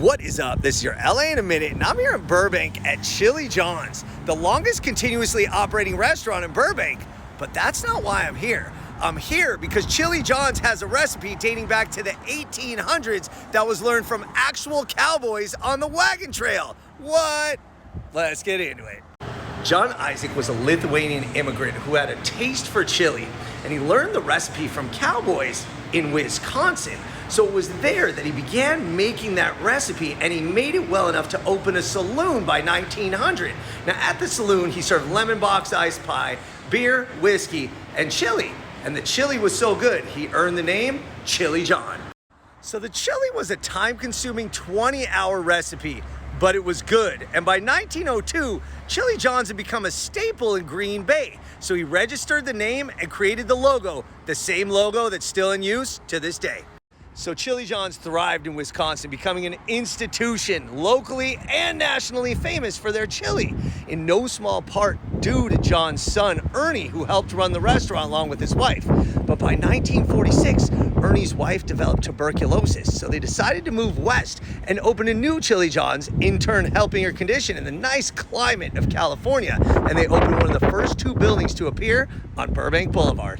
What is up? This is your LA in a minute, and I'm here in Burbank at Chili John's, the longest continuously operating restaurant in Burbank. But that's not why I'm here. I'm here because Chili John's has a recipe dating back to the 1800s that was learned from actual cowboys on the wagon trail. What? Let's get into it. John Isaac was a Lithuanian immigrant who had a taste for chili, and he learned the recipe from cowboys in Wisconsin. So it was there that he began making that recipe, and he made it well enough to open a saloon by 1900. Now at the saloon, he served lemon box iced pie, beer, whiskey, and chili. And the chili was so good, he earned the name Chili John. So the chili was a time-consuming 20-hour recipe, but it was good. And by 1902, Chili John's had become a staple in Green Bay. So he registered the name and created the logo, the same logo that's still in use to this day. So Chili John's thrived in Wisconsin, becoming an institution locally and nationally famous for their chili, in no small part due to John's son, Ernie, who helped run the restaurant along with his wife. But by 1946, Ernie's wife developed tuberculosis, so they decided to move west and open a new Chili John's, in turn helping her condition in the nice climate of California. And they opened one of the first two buildings to appear on Burbank Boulevard.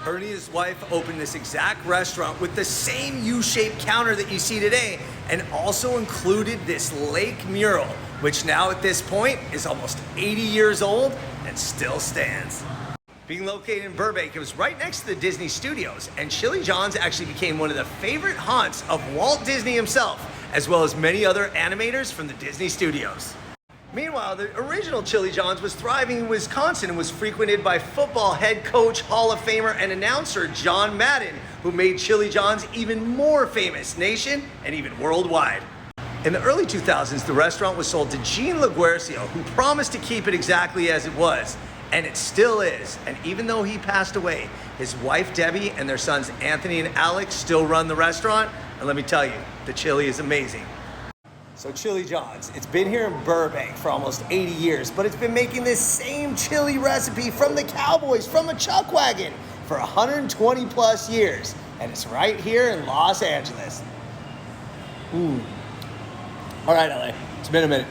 Ernie and his wife opened this exact restaurant with the same U-shaped counter that you see today, and also included this lake mural, which now at this point is almost 80 years old and still stands. Being located in Burbank, it was right next to the Disney Studios, and Chili John's actually became one of the favorite haunts of Walt Disney himself, as well as many other animators from the Disney Studios. Meanwhile, the original Chili John's was thriving in Wisconsin and was frequented by football head coach, Hall of Famer, and announcer John Madden, who made Chili John's even more famous nation and even worldwide. In the early 2000s, the restaurant was sold to Gene LaGuercio, who promised to keep it exactly as it was, and it still is. And even though he passed away, his wife Debbie and their sons Anthony and Alex still run the restaurant, and let me tell you, the chili is amazing. So Chili John's, it's been here in Burbank for almost 80 years, but it's been making this same chili recipe from the cowboys, from a chuck wagon, for 120 plus years. And it's right here in Los Angeles. All right, LA, it's been a minute.